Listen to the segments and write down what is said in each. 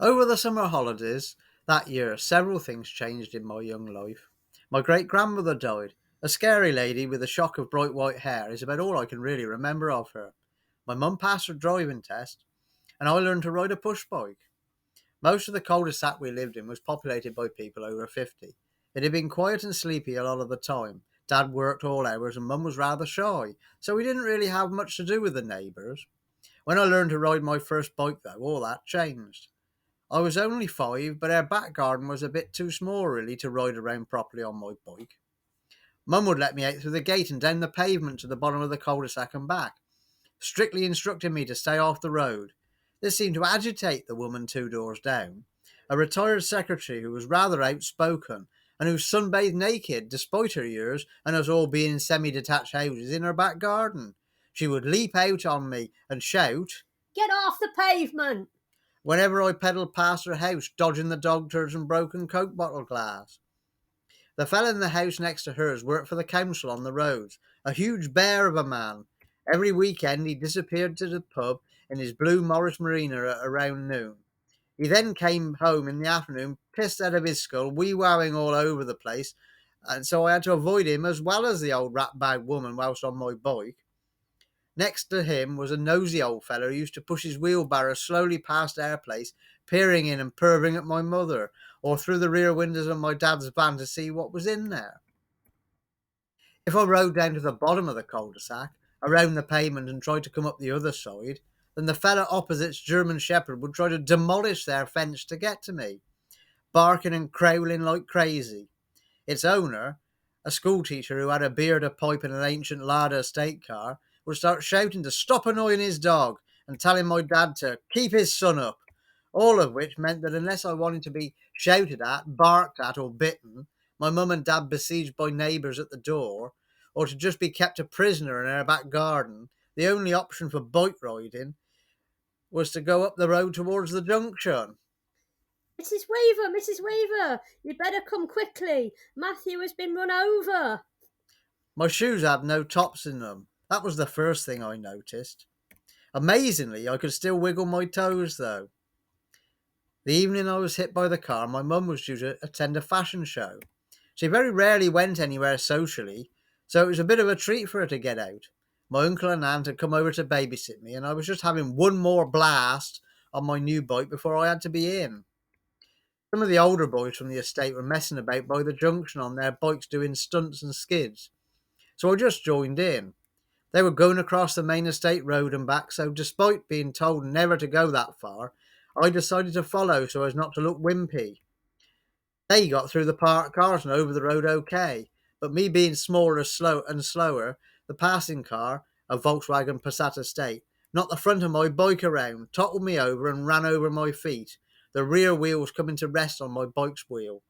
Over the summer holidays that year, several things changed in my young life. My great grandmother died. A scary lady with a shock of bright white hair is about all I can really remember of her. My mum passed her driving test, and I learned to ride a push bike. Most of the cul-de-sac we lived in was populated by people over 50. It had been quiet and sleepy a lot of the time. Dad worked all hours and Mum was rather shy, so we didn't really have much to do with the neighbours. When I learned to ride my first bike, though, all that changed. I was only 5, but our back garden was a bit too small, really, to ride around properly on my bike. Mum would let me out through the gate and down the pavement to the bottom of the cul-de-sac and back, strictly instructing me to stay off the road. This seemed to agitate the woman 2 doors down, a retired secretary who was rather outspoken and who sunbathed naked, despite her years and us all being in semi-detached houses, in her back garden. She would leap out on me and shout, "Get off the pavement!" whenever I pedalled past her house, dodging the dog turds and broken Coke bottle glass. The fellow in the house next to hers worked for the council on the roads, a huge bear of a man. Every weekend he disappeared to the pub in his blue Morris Marina at around noon. He then came home in the afternoon, pissed out of his skull, wee-wowing all over the place, and so I had to avoid him as well as the old rat-bag woman whilst on my bike. Next to him was a nosy old fellow who used to push his wheelbarrow slowly past our place, peering in and purring at my mother, or through the rear windows of my dad's van to see what was in there. If I rode down to the bottom of the cul-de-sac, around the pavement and tried to come up the other side, then the fellow opposite's German Shepherd would try to demolish their fence to get to me, barking and growling like crazy. Its owner, a schoolteacher who had a beard, a pipe, and an ancient Lada estate car, would start shouting to stop annoying his dog and telling my dad to keep his son up. All of which meant that unless I wanted to be shouted at, barked at, or bitten, my mum and dad besieged by neighbours at the door, or to just be kept a prisoner in our back garden, the only option for bike riding was to go up the road towards the junction. Mrs. Weaver, you'd better come quickly. Matthew has been run over." My shoes had no tops in them. That was the first thing I noticed. Amazingly, I could still wiggle my toes, though. The evening I was hit by the car, my mum was due to attend a fashion show. She very rarely went anywhere socially, so it was a bit of a treat for her to get out. My uncle and aunt had come over to babysit me, and I was just having one more blast on my new bike before I had to be in. Some of the older boys from the estate were messing about by the junction on their bikes doing stunts and skids, so I just joined in. They were going across the main estate road and back, so despite being told never to go that far, I decided to follow so as not to look wimpy. They got through the parked cars and over the road okay, but me being smaller and slower, the passing car, a Volkswagen Passat estate, knocked the front of my bike around, toppled me over and ran over my feet, the rear wheels coming to rest on my bike's wheel.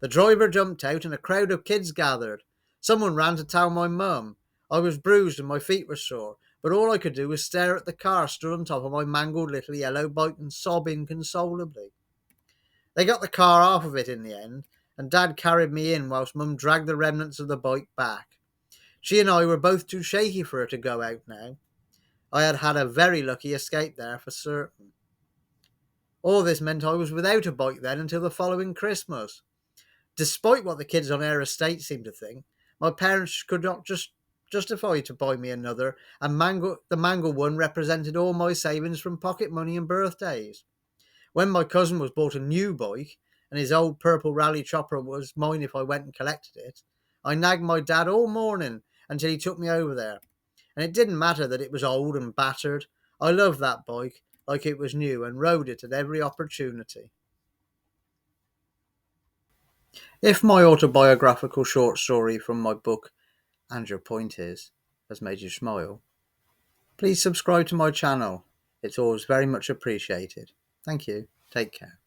The driver jumped out and a crowd of kids gathered. Someone ran to tell my mum. I was bruised and my feet were sore, but all I could do was stare at the car stood on top of my mangled little yellow bike and sob inconsolably. They got the car off of it in the end, and Dad carried me in whilst Mum dragged the remnants of the bike back. She and I were both too shaky for her to go out now. I had had a very lucky escape there for certain. All this meant I was without a bike then until the following Christmas. Despite what the kids on our estate seemed to think, my parents could not just justify to buy me another, and the mango one represented all my savings from pocket money and birthdays. When my cousin was bought a new bike, and his old purple Raleigh Chopper was mine if I went and collected it, I nagged my dad all morning until he took me over there. And it didn't matter that it was old and battered. I loved that bike like it was new and rode it at every opportunity. If my autobiographical short story from my book, And Your Point Is, has made you smile, please subscribe to my channel. It's always very much appreciated. Thank you. Take care.